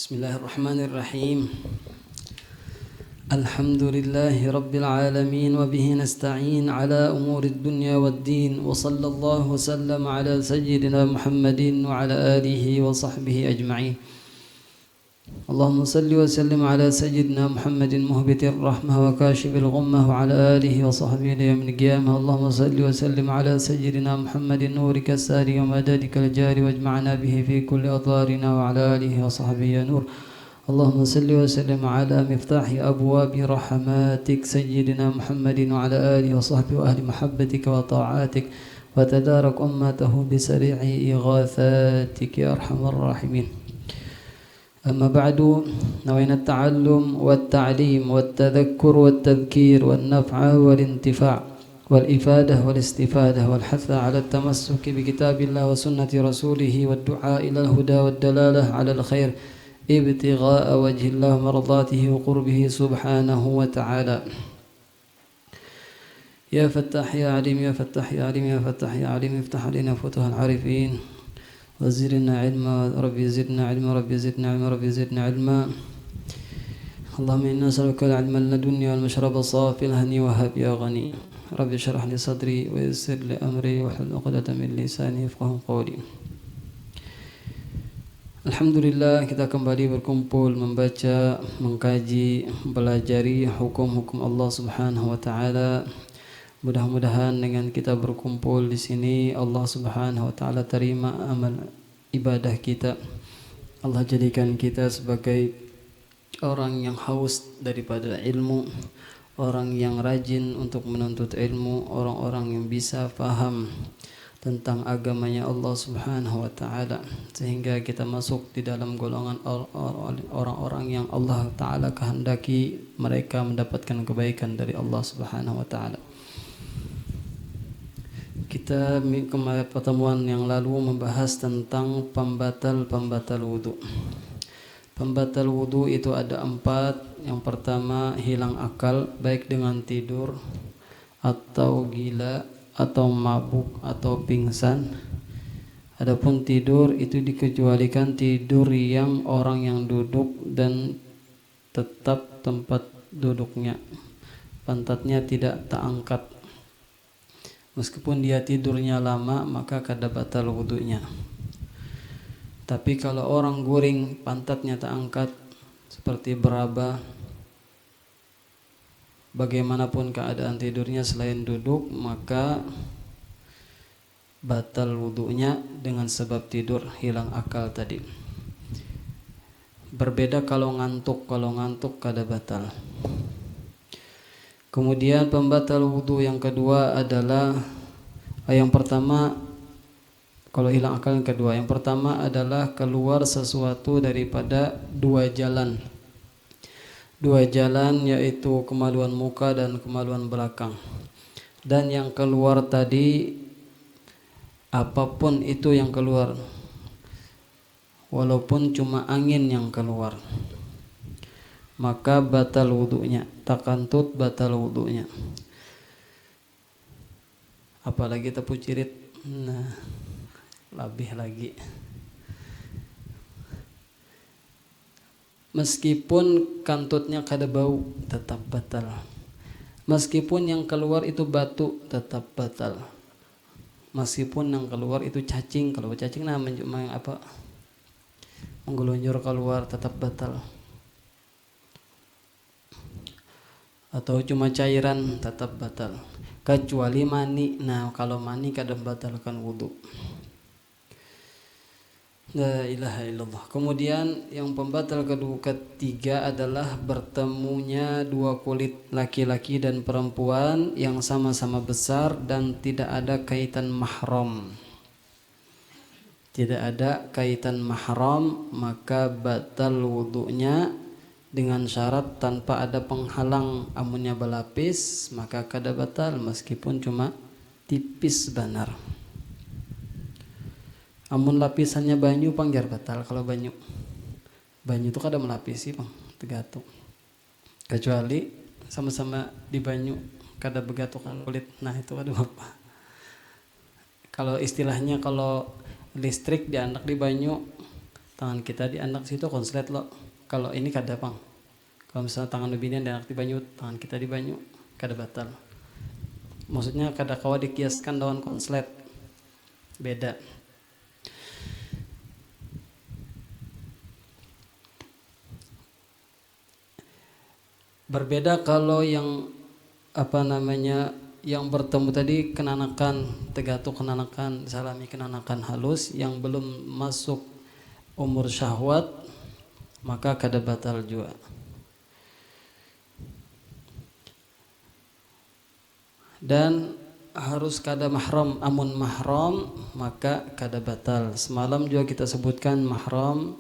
Bismillahirrahmanirrahim. Alhamdulillahi rabbil alamin wa bihi nasta'in ala umurid dunya waddin wa sallallahu wasallam ala sayyidina Muhammadin wa ala alihi wa sahbihi ajma'in. Allahumma salli wa sallim ala sayyidina Muhammadin muhbitir rahmah wa kashifil ghummah wa ala alihi wa sahbihi ila yaumil qiyamah. Allahumma salli wa sallim ala sayyidina Muhammadin nurika sari wa madadika al-jari wajma'na bihi fi kulli adwarina wa ala alihi wa sahbihi ya nur. اللهم صل وسلم على مفتاح أبواب رحماتك سيدنا محمد وعلى آله وصحبه وأهل محبتك وطاعاتك وتدارك أمته بسريع إغاثاتك يا أرحم الراحمين. أما بعد، نوينا التعلم والتعليم والتذكر والتذكير والنفع والانتفاع والإفادة والاستفادة والحث على التمسك بكتاب الله وسنة رسوله والدعاء إلى الهدى والدلالة على الخير ابتغاء وجه الله مرضاته وقربه سبحانه وتعالى. يا فتاح يا عليم يا فتاح يا عليم يا فتاح يا عليم افتح علينا فتوح العارفين وزدنا علما ربي زدنا علما ربي زدنا علما ربي زدنا علما. اللهم إنا نسألك العلم لدنيا والمشرب الصافي الهني وهب يا غني. ربي اشرح لي صدري ويسر لي أمري واحلل عقدة من لساني يفقهوا قولي. Alhamdulillah, kita kembali berkumpul membaca, mengkaji, mempelajari hukum-hukum Allah Subhanahu wa taala. Mudah-mudahan dengan kita berkumpul di sini Allah Subhanahu wa taala terima amal ibadah kita. Allah jadikan kita sebagai orang yang haus daripada ilmu, orang yang rajin untuk menuntut ilmu, orang-orang yang bisa faham tentang agamanya Allah Subhanahu wa taala, sehingga kita masuk di dalam golongan orang-orang yang Allah taala kehendaki mereka mendapatkan kebaikan dari Allah Subhanahu wa taala. Kita kemarin pertemuan yang lalu membahas tentang pembatal wudu. Pembatal wudu itu ada 4. Yang pertama, hilang akal baik dengan tidur atau gila atau mabuk atau pingsan. Adapun tidur itu dikecualikan tidur yang orang yang duduk dan tetap tempat duduknya, pantatnya tidak terangkat. Meskipun dia tidurnya lama maka kada batal wudunya. Tapi kalau orang guring pantatnya terangkat seperti beraba, bagaimanapun keadaan tidurnya selain duduk, maka batal wudunya dengan sebab tidur, hilang akal tadi. Berbeda kalau ngantuk kada batal. Kemudian pembatal wudu yang kedua adalah yang pertama, kalau hilang akal yang kedua, yang pertama adalah keluar sesuatu daripada dua jalan, yaitu kemaluan muka dan kemaluan belakang. Dan yang keluar tadi, apapun itu yang keluar, walaupun cuma angin yang keluar, maka batal wudunya, takantut batal wudunya. Apalagi tepu cirit, nah lebih lagi. Meskipun kantutnya kada bau tetap batal. Meskipun yang keluar itu batu tetap batal. Meskipun yang keluar itu cacing, kalau cacing menggelonjor keluar tetap batal. Atau cuma cairan tetap batal. Kecuali mani. Nah, kalau mani kada batalkan wudu. La ilaha illallah. Kemudian yang pembatal ketiga adalah bertemunya dua kulit laki-laki dan perempuan yang sama-sama besar dan tidak ada kaitan mahram. Tidak ada kaitan mahram, maka batal wudunya dengan syarat tanpa ada penghalang. Amunnya berlapis maka kada batal meskipun cuma tipis benar. Amun lapisannya banyu pangjar batal. Kalau banyu itu kada melapisi bang, tergatuk. Kecuali sama-sama di banyu kada begatukan kulit, nah itu ada apa. Kalau istilahnya kalau listrik dianak di banyu tangan kita di anak situ konslet lo. Kalau ini kada pang. Kalau misalnya tangan binian di anak di banyu, tangan kita di banyu kada batal. Maksudnya kada kawa dikiaskan lawan konslet. Beda. Berbeda kalau yang yang bertemu tadi kenanakan tegatu, kenanakan salami, kenanakan halus yang belum masuk umur syahwat, maka kada batal juga. Dan harus kada mahram, amun mahram maka kada batal. Semalam juga kita sebutkan mahram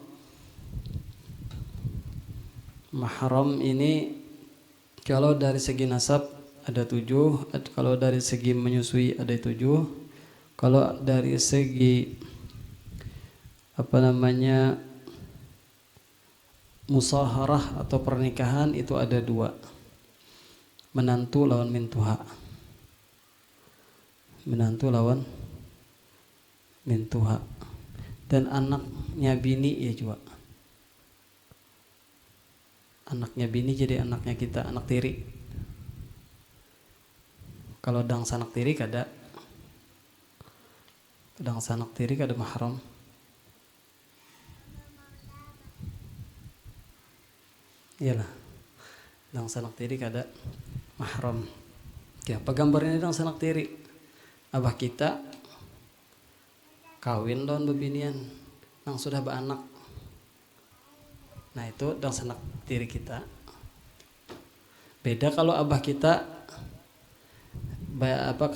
ini kalau dari segi nasab ada 7, kalau dari segi menyusui ada 7, kalau dari segi musaharah atau pernikahan itu ada 2, menantu lawan mintuha. Menantu lawan mintuha. Dan anaknya bini ya juga. Anaknya bini jadi anaknya kita, anak tiri. Kalau dang sanak tiri kada mahram. Iyalah. Dang sanak tiri kada mahram. Ya, pagambarnya dang sanak tiri. Abah kita kawin lawan bebinian nang sudah beranak. Nah itu dang sanak tiri kita. Beda kalau abah kita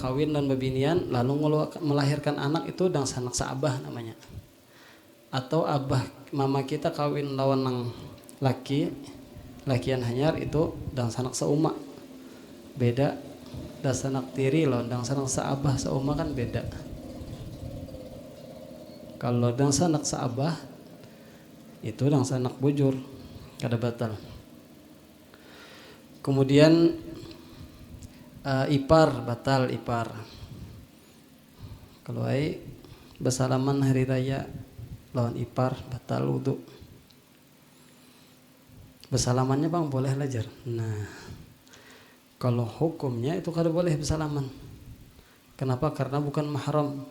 kawin dan bebinian lalu melahirkan anak, itu dang sanak saabah namanya. Atau abah mama kita kawin lawan nang lakian hanyar, itu dang sanak sauma. Beda dang sanak tiri lawan dang sanak saabah sauma kan beda. Kalau dang sanak saabah itu dang sanak bujur kada batal. Kemudian ipar batal ipar. Kalau ai bersalaman hari raya lawan ipar batal wudu. Bersalamannya bang boleh lajar. Nah, kalau hukumnya itu kada boleh bersalaman. Kenapa? Karena bukan mahram.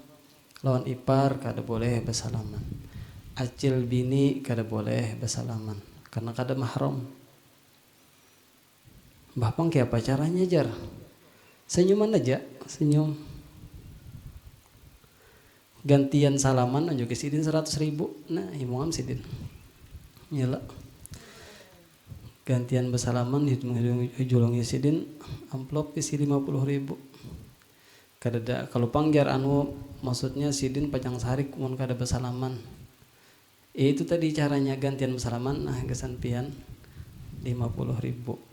Lawan ipar kada boleh bersalaman. Acil bini kada boleh bersalaman karena kada mahram. Bapang kayak apa caranya jar? Senyuman aja, senyum. Gantian salaman aja ke sidin 100.000. Nah, imam sidin. Nyala. Gantian bersalaman hidung sidin amplop isi 50.000. Kada kalau panggiar maksudnya sidin pajang sarik mun kada bersalaman. Itu tadi caranya gantian bersalaman, nah kesampian 50.000.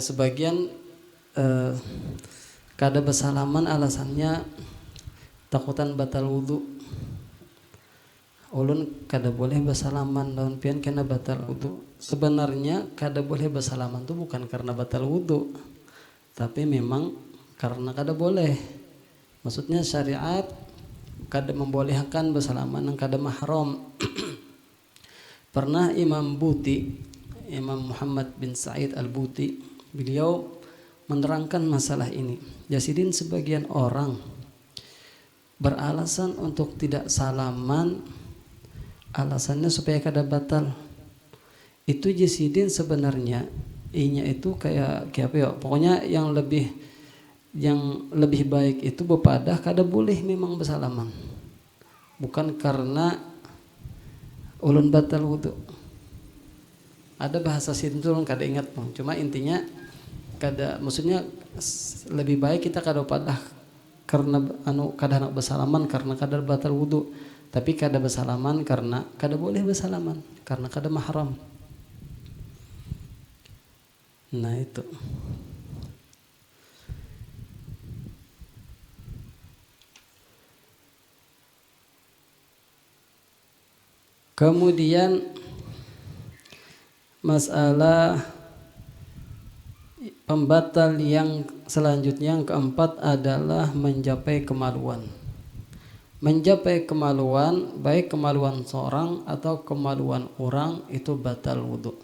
Sebagian kada bersalaman alasannya takutan batal wudu. Ulun kada boleh bersalaman lawan pian kena batal wudu. Sebenarnya kada boleh bersalaman itu bukan karena batal wudu, tapi memang karena kada boleh. Maksudnya syariat kada membolehkan bersalaman yang kada mahram. Pernah Imam Muhammad bin Sa'id Al-Buti, beliau menerangkan masalah ini. Jasidin sebagian orang beralasan untuk tidak salaman, alasannya supaya kada batal. Itu jasidin sebenarnya inya itu kayak apa ya? Pokoknya yang lebih baik itu bepadah kada boleh memang bersalaman. Bukan karena ulun batal wudu. Ada bahasa sidin tuh kada ingat bang. Cuma intinya maksudnya lebih baik kita kada padah karena kada nak bersalaman karena kada batal wudu, tapi kada bersalaman karena kada boleh bersalaman karena kada mahram. Nah itu. Kemudian masalah pembatal yang selanjutnya yang keempat adalah mencapai kemaluan. mencapai kemaluan, baik kemaluan seorang atau kemaluan orang, itu batal wudu.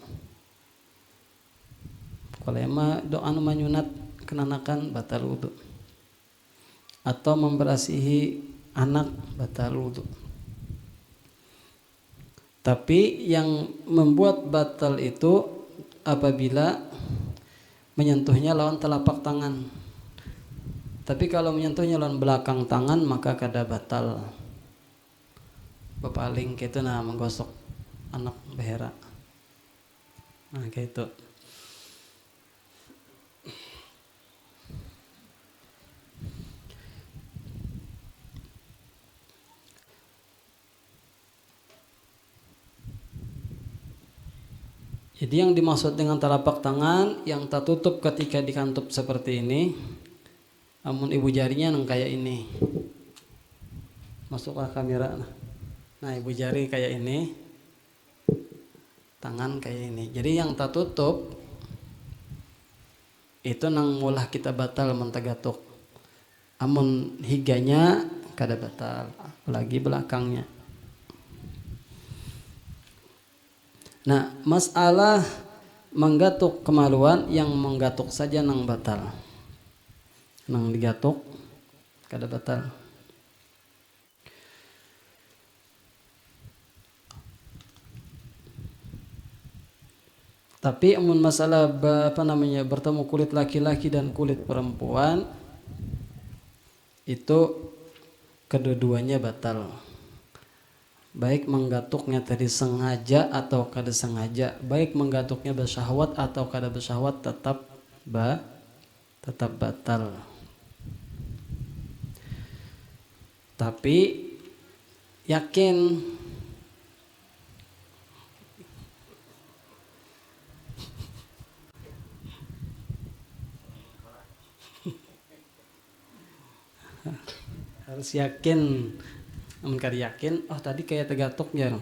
Kalau emang doa manyunat kenanakan batal wudu, atau memberasihi anak batal wudu. Tapi yang membuat batal itu apabila menyentuhnya lawan telapak tangan. Tapi kalau menyentuhnya lawan belakang tangan maka kada batal. Bepaling gitu nah menggosok anak behera. Nah gitu. Jadi yang dimaksud dengan telapak tangan yang tertutup ketika dikantup seperti ini, amun ibu jarinya nang kayak ini, masuklah kamera. Nah ibu jari kayak ini, tangan kayak ini. Jadi yang tertutup itu nang mulah kita batal mentagatuk. Amun higanya kada batal, apalagi belakangnya. Nah, masalah menggatuk kemaluan, yang menggatuk saja nang batal. Nang digatuk kada batal. Tapi amun masalah bertemu kulit laki-laki dan kulit perempuan, itu kedua-duanya batal. Baik menggatuknya tadi sengaja atau kada sengaja, baik menggatuknya bersyahwat atau kada bersyahwat, tetap batal. Tapi yakin harus yakin. Namun kada yakin, oh tadi kayak tegatuk ya,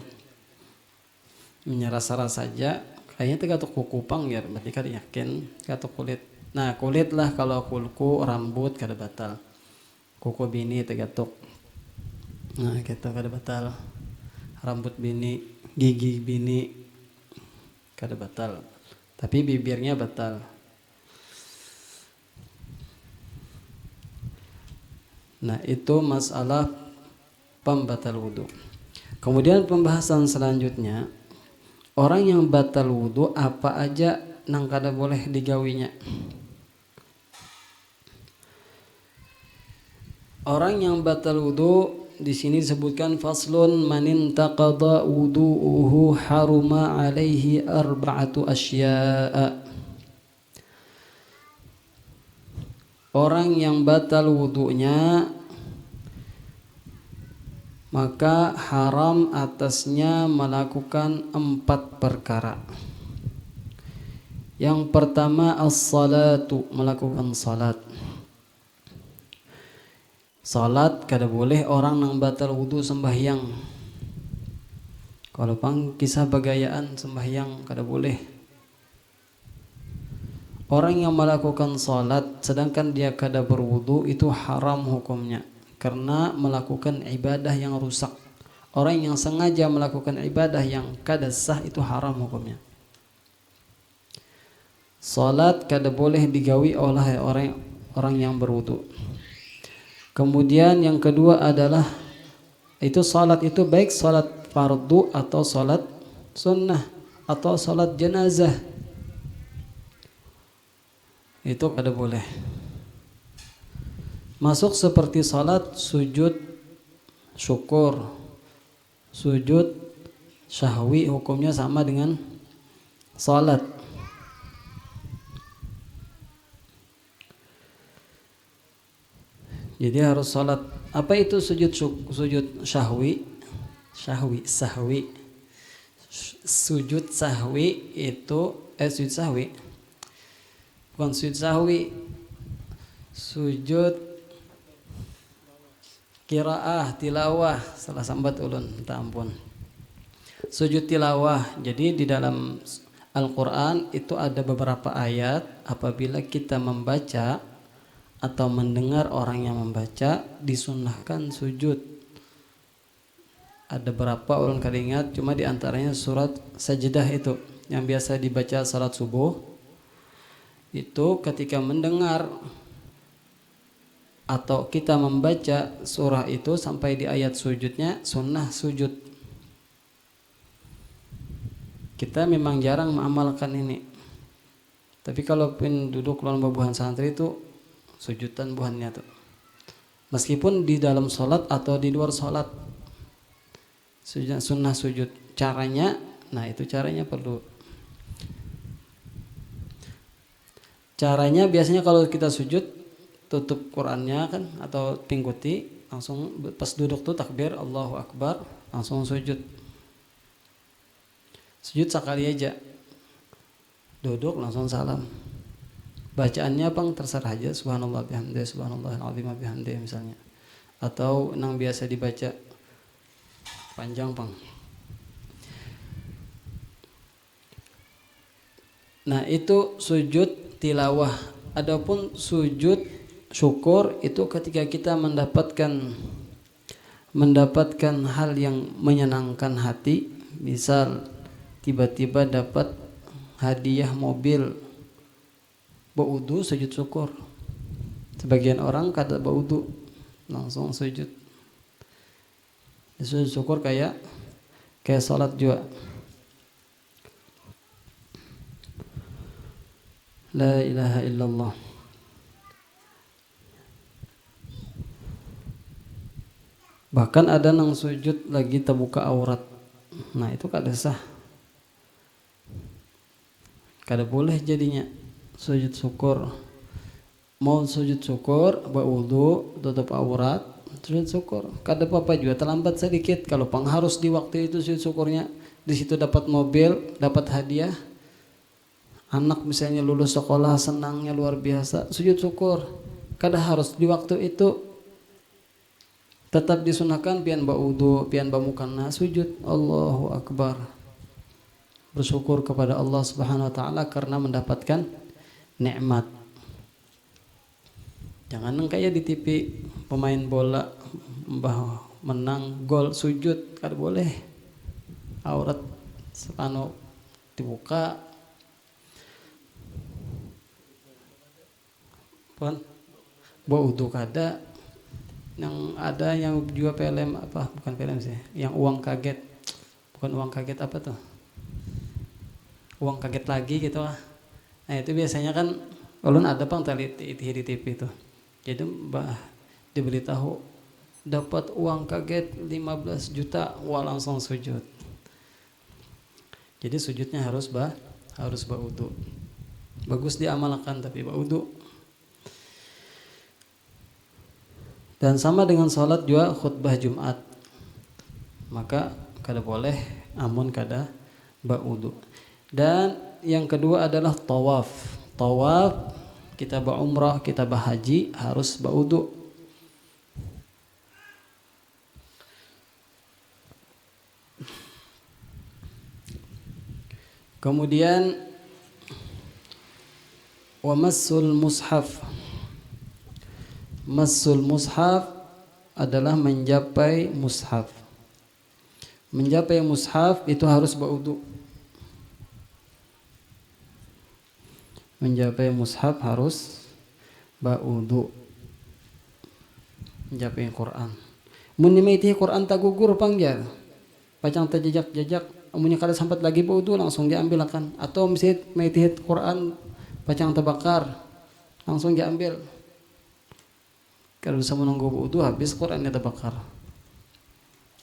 menyerah-serah saja kayaknya tegatuk kukupang ya, berarti kada yakin. Tegatuk kulit, nah kulit lah, kalau kulku rambut kada batal, kuku bini tegatuk, nah gitu kada batal. Rambut bini, gigi bini kada batal, tapi bibirnya batal. Nah itu masalah pembatal wudu. Kemudian pembahasan selanjutnya, orang yang batal wudu apa aja nang kada boleh digawinya. Orang yang batal wudu di sini disebutkan faslun man intaqada wudu'uhu haruma alaihi arba'atu asya'a. Orang yang batal wudunya maka haram atasnya melakukan 4 perkara. Yang pertama as-salatu, melakukan salat. Salat kada boleh orang nang batal wudu sembahyang. Kalau pang kisah bagayaan sembahyang kada boleh. Orang yang melakukan salat sedangkan dia kada berwudu itu haram hukumnya, karena melakukan ibadah yang rusak. Orang yang sengaja melakukan ibadah yang kada sah itu haram hukumnya. Salat kada boleh digawi oleh orang yang berwudu. Kemudian yang kedua adalah itu salat itu baik salat fardu atau salat sunnah atau salat jenazah, itu kada boleh. Masuk seperti salat sujud syukur, sujud syahwi, hukumnya sama dengan salat. Jadi harus salat. Apa itu sujud syahwi? Sahwi. Sujud sahwi itu sujud sahwi. Bukan sujud sahwi. Sujud qiraah, tilawah, salah sambat ulun, minta ampun. Sujud tilawah. Jadi di dalam Al-Qur'an itu ada beberapa ayat apabila kita membaca atau mendengar orang yang membaca disunnahkan sujud. Ada berapa ulun kada ingat, cuma diantaranya surat Sajdah itu yang biasa dibaca salat subuh. Itu ketika mendengar atau kita membaca surah itu sampai di ayat sujudnya, sunnah sujud. Kita memang jarang mengamalkan ini. Tapi kalau pun duduk lawan babuhan santri itu sujudan buhannya tuh. Meskipun di dalam sholat atau di luar sholat, sunnah sujud. Caranya, nah itu caranya perlu. Caranya biasanya kalau kita sujud, tutup Qurannya kan atau pingguti, langsung pas duduk tuh takbir Allahu Akbar, langsung sujud. Sujud sekali aja. Duduk langsung salam. Bacaannya bang terserah aja, subhanallah bihamdihi, subhanallahil azim bihamdihi misalnya. Atau yang biasa dibaca panjang bang. Nah itu sujud tilawah. Adapun sujud syukur itu ketika kita mendapatkan hal yang menyenangkan hati. Misal tiba-tiba dapat hadiah mobil, baudu sujud syukur. Sebagian orang kata baudu langsung sujud. Sujud syukur kayak salat juga. La ilaha illallah. Bahkan ada nang sujud lagi terbuka aurat. Nah itu kada sah. Kada boleh jadinya sujud syukur. Mau sujud syukur, berwudu, tutup aurat, sujud syukur. Kada apa-apa juga, terlambat sedikit. Kalau pang harus di waktu itu sujud syukurnya, di situ dapat mobil, dapat hadiah. Anak misalnya lulus sekolah, senangnya luar biasa, sujud syukur. Kada harus di waktu itu. Tetap disunahkan pian berwudu, pian bermukana, sujud Allahu Akbar. Bersyukur kepada Allah Subhanahu wa taala karena mendapatkan nikmat. Jangan kayak di TV pemain bola menang gol sujud, kada boleh. Aurat sepano dibuka. Pun baudu kada. Yang ada yang juga film apa? Bukan film sih. Yang uang kaget. Bukan uang kaget apa tuh? Uang kaget lagi gitu lah. Nah itu biasanya kan ulun ada bang teliti di TV itu. Jadi mbah diberitahu dapat uang kaget 15 juta, wah langsung sujud. Jadi sujudnya harus berwudu. Bagus diamalkan tapi berwudu. Dan sama dengan sholat juga khutbah Jumat. Maka kada boleh amun kada berwudu. Dan yang kedua adalah tawaf. Tawaf kita berumrah, kita berhaji harus berwudu. Kemudian wa massul mushaf. Massul mushaf adalah menjapai mushaf. Menjapai mushaf itu harus berwudu. Menjapai mushaf harus berwudu. Menjapai Quran. Mun nimaiti Quran tak gugur pangjar. Pacang terjejak-jejak, amunnya kada sampat lagi berwudu langsung diambil akan. Atau misalnya maiti Quran pacang terbakar langsung diambil. Kada bisa menunggu berwudu habis Qurannya terbakar.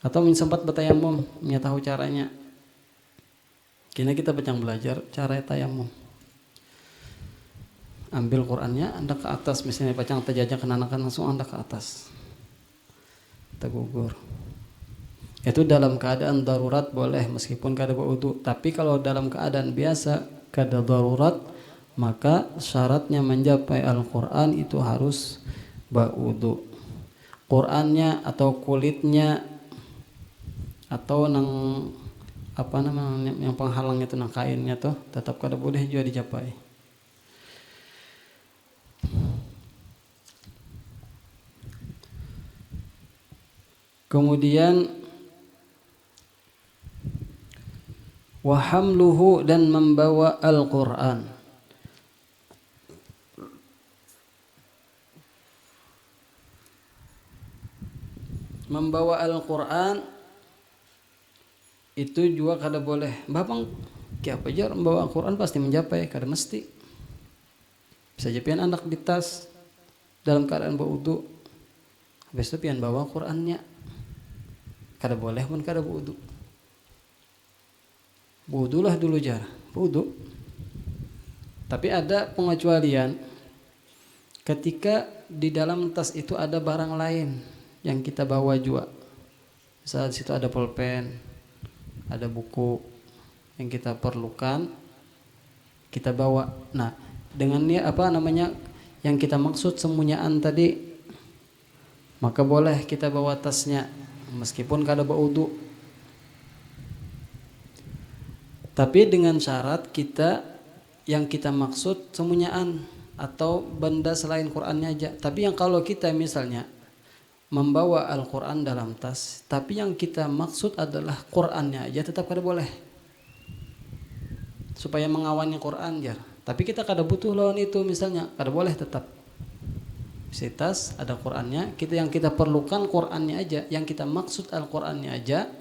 Atau min sempat bertayamum, tahu caranya. Kini kita pacang belajar cara tayamum. Ambil Qurannya, anda ke atas, misalnya pacang terjajak kenanakan langsung anda ke atas. Tergugur. Itu dalam keadaan darurat boleh meskipun kada berwudu. Tapi kalau dalam keadaan biasa kada darurat, maka syaratnya menjapai Al-Quran itu harus berwudu. Qurannya atau kulitnya atau nang apa namanya yang penghalang itu nang kainnya tuh tetap kada boleh juga dicapai. Kemudian wa hamluhu dan membawa Al-Qur'an. Membawa Al-Qur'an itu juga kada boleh. Bapang kiapa jar membawa Al-Qur'an pasti mencapai, kada mesti. Bisa jadi pian anak di tas dalam keadaan berwudu. Habis itu pian bawa Qur'annya. Kada boleh pun kada berwudu. Wudulah dulu jar, wudu. Tapi ada pengecualian ketika di dalam tas itu ada barang lain yang kita bawa juga. Saat situ ada pulpen, ada buku yang kita perlukan, kita bawa. Nah, dengan dia yang kita maksud semunyaan tadi, maka boleh kita bawa tasnya meskipun kada berwudu. Tapi dengan syarat yang kita maksud semunyaan atau benda selain Qur'annya aja. Tapi yang kalau kita misalnya membawa Al-Qur'an dalam tas, tapi yang kita maksud adalah Qur'annya aja, tetap kada boleh. Supaya mengawani Qur'an jar. Tapi kita kada butuh lawan itu misalnya, kada boleh tetap. Si tas ada Qur'annya, yang kita perlukan Qur'annya aja, yang kita maksud Al-Qur'annya aja,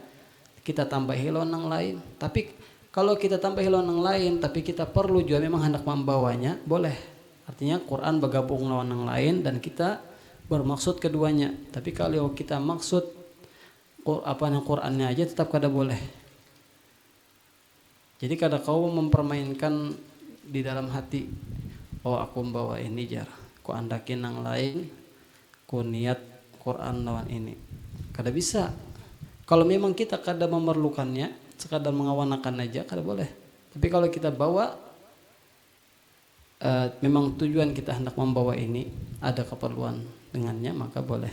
kita tambahi lawan yang lain. Tapi kalau kita tambahi lawan yang lain, tapi kita perlu juga memang hendak membawanya, boleh. Artinya Quran bergabung lawan yang lain dan kita bermaksud keduanya. Tapi kalau kita maksud Qurannya aja, tetap kada boleh. Jadi kada kau mempermainkan di dalam hati, oh aku membawa ini jar, ku andakin yang lain, ku niat Quran lawan ini. Kada bisa. Kalau memang kita kada memerlukannya, sekadar mengawanakan aja, kada boleh. Tapi kalau kita bawa, memang tujuan kita hendak membawa ini, ada keperluan dengannya, maka boleh.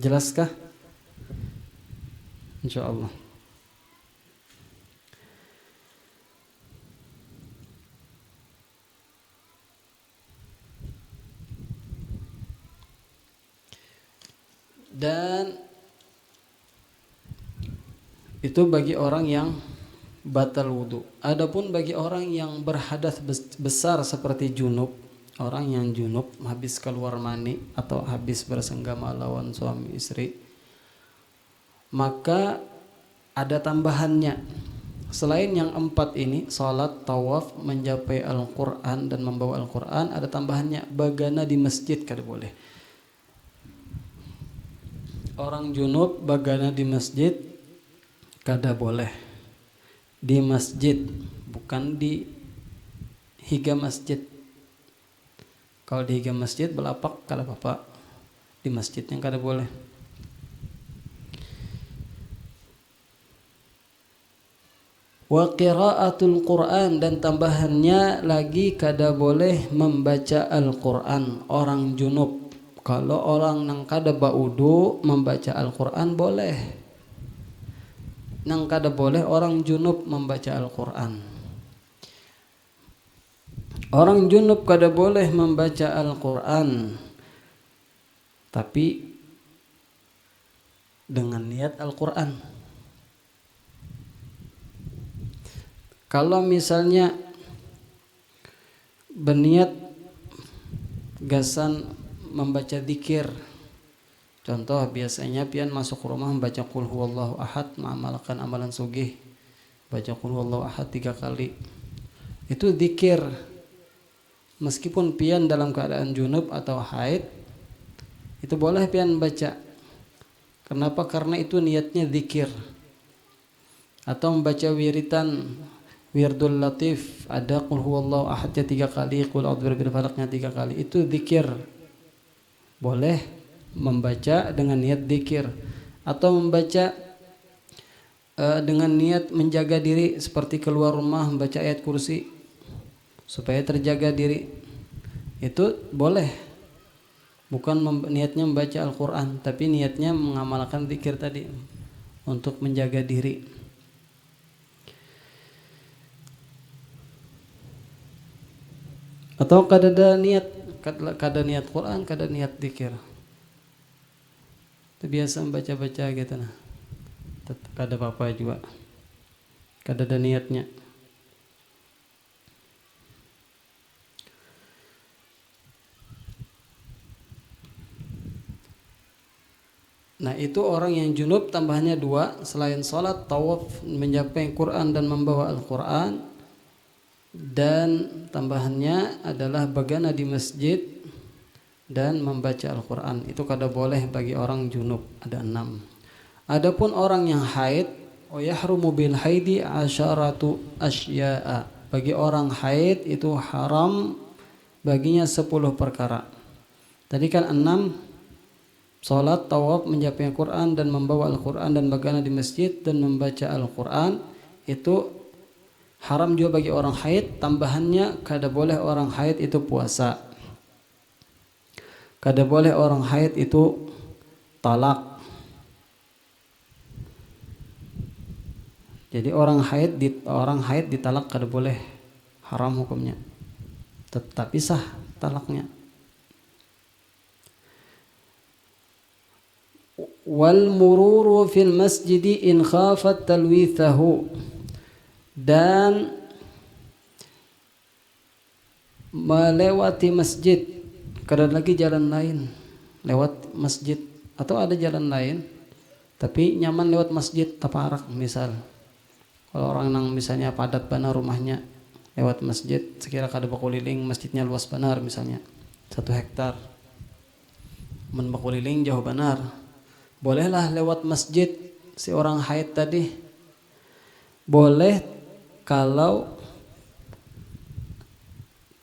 Jelaskah? Insyaallah. Dan itu bagi orang yang batal wudu. Adapun bagi orang yang berhadas besar seperti junub, orang yang junub habis keluar mani atau habis bersenggama lawan suami istri, maka ada tambahannya. Selain yang 4 ini, salat, tawaf, mencapai Al-Qur'an dan membawa Al-Qur'an, ada tambahannya, bagana di masjid kada boleh. Orang junub bagana di masjid kada boleh. Di masjid, bukan di higa masjid. Kalau di higa masjid belapak kada apa-apa. Di masjid yang kada boleh. Wa qiraatul Qur'an, dan tambahannya lagi kada boleh membaca Al-Qur'an orang junub. Kalau orang nang kada baudu membaca Al-Qur'an boleh. Nang kada boleh orang junub membaca Al-Qur'an. Orang junub kada boleh membaca Al-Qur'an, tapi dengan niat Al-Qur'an. Kalau misalnya berniat gasan membaca zikir, contoh biasanya pian masuk rumah membaca qul huwallahu ahad, mengamalkan amalan sugih, baca qul huwallahu ahad 3 kali. Itu zikir. Meskipun pian dalam keadaan junub atau haid, itu boleh pian baca. Kenapa? Karena itu niatnya zikir. Atau membaca wiritan, wirdul latif, ada qul huwallahu ahadnya 3 kali, qul a'udzu birabbil falaqnya 3 kali. Itu zikir. Boleh membaca dengan niat zikir, atau membaca dengan niat menjaga diri, seperti keluar rumah membaca ayat kursi supaya terjaga diri. Itu boleh. Bukan niatnya membaca Al-Qur'an, tapi niatnya mengamalkan zikir tadi untuk menjaga diri. Atau kada niat Quran, kada niat zikir. Itu biasa membaca-baca gitu nah. Kada apa-apa juga. kada ada niatnya. Nah itu orang yang junub tambahannya 2, selain sholat, tawaf, menyampaikan Quran dan membawa Al-Quran, dan tambahannya adalah bagana di masjid dan membaca Al-Quran. Itu kada boleh bagi orang junub, ada 6. Adapun orang yang haid, yahrumu bil haidi asyaratu asya'a. Bagi orang haid itu haram baginya 10 perkara. Tadi kan 6, sholat, tawaf, menyampaikan Quran dan membawa Al-Quran, dan bagana di masjid dan membaca Al-Quran. Itu haram juga bagi orang haid. Tambahannya kada boleh orang haid itu puasa, kada boleh orang haid itu talak. Jadi orang haid ditalak kada boleh, haram hukumnya, tetapi sah talaknya. Wal mururu fil masjidi in khafat talwithahu, dan melewati masjid, kada lagi jalan lain, lewat masjid atau ada jalan lain tapi nyaman lewat masjid taparak. Misal kalau orang nang misalnya padat benar rumahnya, lewat masjid sekira kada bakuliling, masjidnya luas benar, misalnya 1 hektar, men bakuliling jauh benar, bolehlah lewat masjid. Si orang haid tadi boleh kalau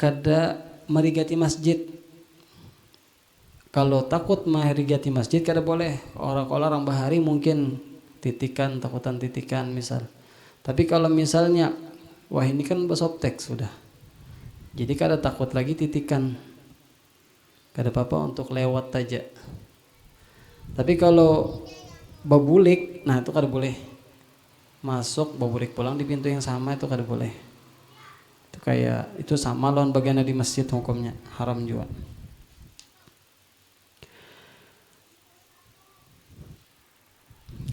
kada merigati masjid. Kalau takut merigati masjid kada boleh. Orang bahari mungkin titikan, takutan titikan misal. Tapi kalau misalnya wah ini kan basoptek sudah, jadi kada takut lagi titikan, kada apa-apa untuk lewat aja. Tapi kalau babulik, nah itu kada boleh masuk, babulik pulang di pintu yang sama, itu kada boleh. Itu kayak itu sama lawan bagian di masjid hukumnya, haram juga.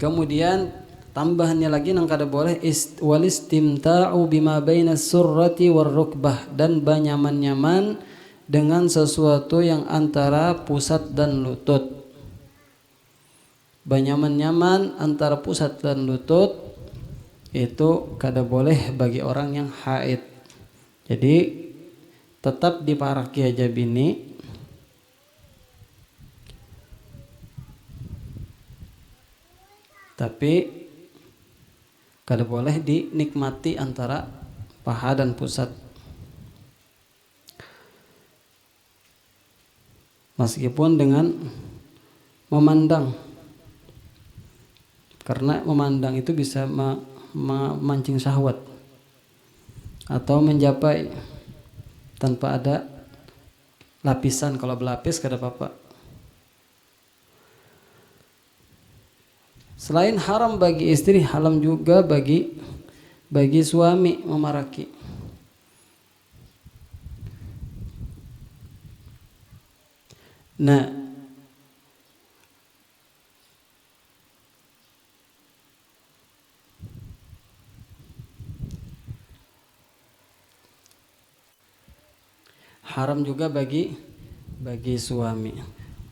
Kemudian tambahannya lagi nang kada boleh walistimta'u bima bainas surrati warrukbah, dan banyaman-nyaman dengan sesuatu yang antara pusat dan lutut. Banyaman-nyaman antara pusat dan lutut itu kada boleh bagi orang yang haid. Jadi tetap diparaki aja bini, tapi kada boleh dinikmati antara paha dan pusat. Meskipun dengan memandang, karena memandang itu bisa memancing syahwat atau mencapai tanpa ada lapisan. Kalau berlapis kada apa-apa. Selain haram bagi istri, haram juga bagi suami memaraki. Nah, haram juga bagi suami.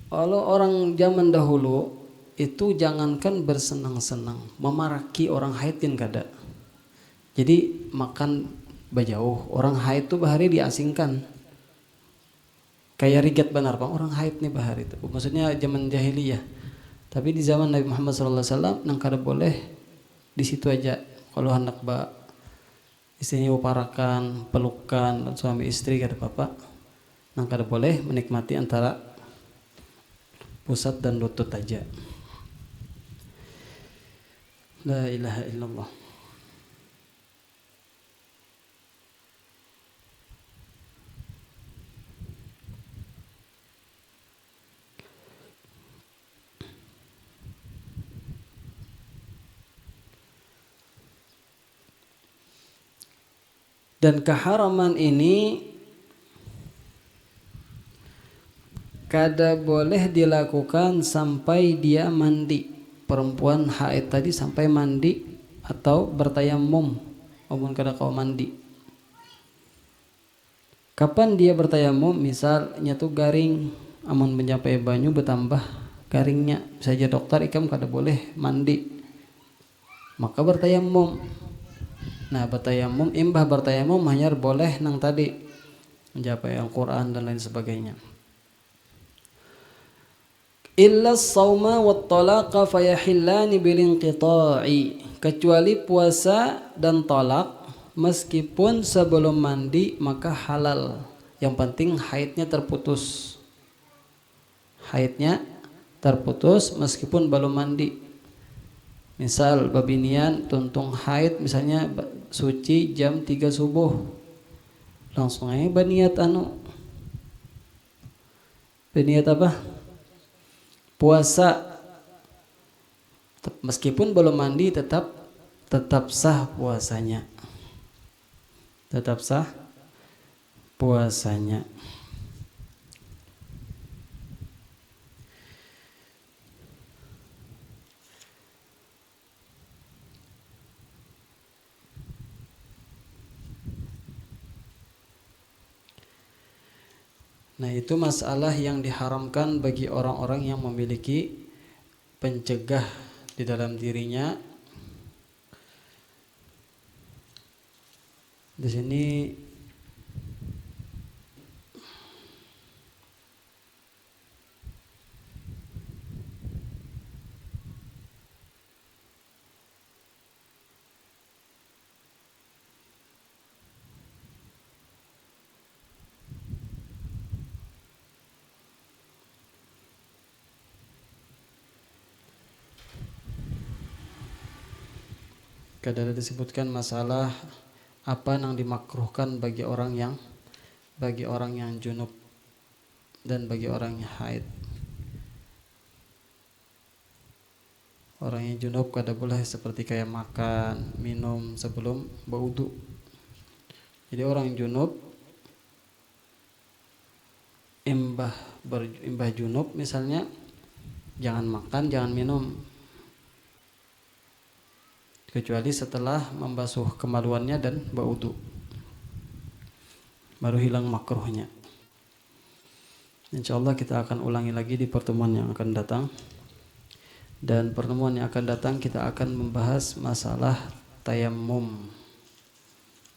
Kalau orang zaman dahulu itu jangankan bersenang-senang, memaraki orang haid kan kada. Jadi makan bajauh, orang haid tuh bahari diasingkan. Kayak rigat benar bang, orang haid nih bahari itu. Maksudnya zaman jahiliyah. Tapi di zaman Nabi Muhammad SAW nang kada boleh di situ aja. Kalau hendak istrinya uparakan, pelukan suami istri kada apa-apa. Nang kada boleh menikmati antara pusat dan lutut aja. La ilaha illallah. Dan keharaman ini kada boleh dilakukan sampai dia mandi. Perempuan haid tadi sampai mandi atau bertayamum. amun kada kau mandi. Kapan dia bertayamum? Misalnya tuh garing, amun mencapai banyu bertambah garingnya, saja dokter ikam kada boleh mandi, maka bertayamum. Nah bertayamum, imbah bertayamum hanya boleh nang tadi mencapai Al-Quran dan lain sebagainya. Illa as-sawma wat talaqa fayahillani bil inqita'i, kecuali puasa dan talak meskipun sebelum mandi maka halal. Yang penting haidnya terputus. Haidnya terputus meskipun belum mandi. Misal babinian tuntung haid misalnya suci jam 3 subuh. Langsung aja baniat baniat apa? Puasa. Meskipun belum mandi tetap sah puasanya. Tetap sah puasanya. Nah itu masalah yang diharamkan bagi orang-orang yang memiliki pencegah di dalam dirinya. Di sini kadang disebutkan masalah apa yang dimakruhkan bagi orang yang junub dan bagi orang yang haid. Orang yang junub kada boleh seperti kayak makan, minum sebelum berwudu. Jadi orang junub imbah junub misalnya jangan makan, jangan minum kecuali setelah membasuh kemaluannya dan berwudu, baru hilang makruhnya. Insyaallah kita akan ulangi lagi di pertemuan yang akan datang. Dan pertemuan yang akan datang kita akan membahas masalah tayamum.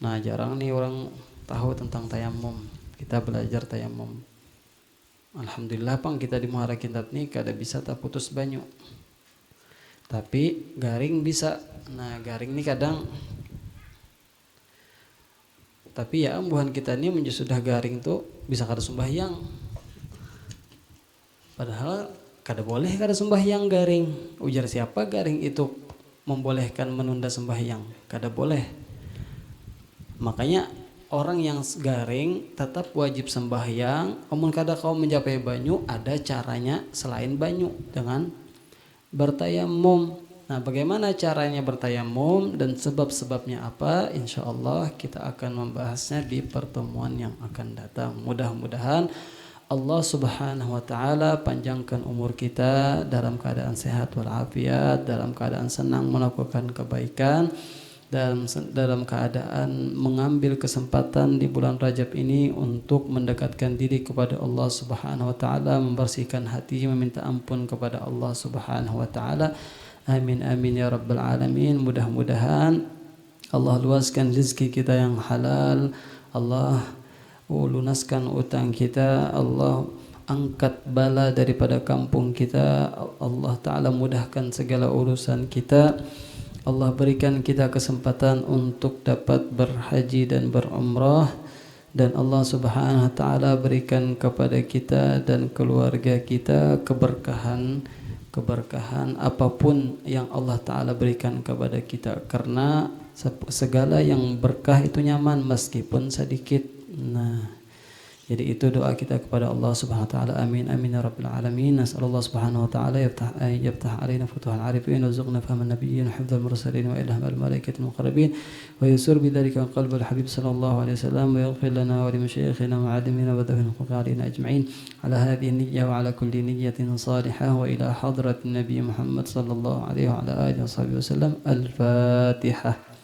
Nah jarang nih orang tahu tentang tayamum. Kita belajar tayamum. Alhamdulillah pang kita di Muara Kintab nih kada bisa tak putus banyu. Tapi garing bisa. Nah garing nih kadang. Tapi ya ambuhan kita nih sudah garing tuh bisa kada sembahyang. Padahal kada boleh kada sembahyang garing. Ujar siapa garing itu membolehkan menunda sembahyang? Kada boleh. Makanya orang yang garing tetap wajib sembahyang. Amun kada kau mencapai banyu, ada caranya selain banyu dengan bertayamum. Nah, bagaimana caranya bertayamum dan sebab-sebabnya apa? Insyaallah kita akan membahasnya di pertemuan yang akan datang. Mudah-mudahan Allah Subhanahu wa taala panjangkan umur kita dalam keadaan sehat walafiat, dalam keadaan senang melakukan kebaikan, dalam keadaan mengambil kesempatan di bulan Rajab ini untuk mendekatkan diri kepada Allah Subhanahu wa taala, membersihkan hati, meminta ampun kepada Allah Subhanahu wa taala. Amin amin ya rabbal alamin. Mudah-mudahan Allah luaskan rezeki kita yang halal, Allah lunaskan utang kita, Allah angkat bala daripada kampung kita, Allah Ta'ala mudahkan segala urusan kita, Allah berikan kita kesempatan untuk dapat berhaji dan berumrah, dan Allah Subhanahu wa taala berikan kepada kita dan keluarga kita keberkahan apapun yang Allah Ta'ala berikan kepada kita, karena segala yang berkah itu nyaman meskipun sedikit. Nah, jadi itu doa kita kepada Allah Subhanahu wa taala. Amin amin ya rabbil alamin. Nasallallahu Subhanahu wa taala yaftah alaina futuhal arifin warzuqna fahman nabiyyin wa hifdzal mursalin wa ilham al malaikatil muqarrabin wa yusur bidzalika qalbal habib sallallahu alaihi wasallam wa yaghfir lana wa li masyayikhina wa alimina wa dhawil fuqarina ajma'in ala hadhihi niyyah wa ala kulli niyyatin salihah wa ila hadratin nabiy Muhammad sallallahu alaihi wa ala alihi wa sahbihi wasallam. Al-Fatihah.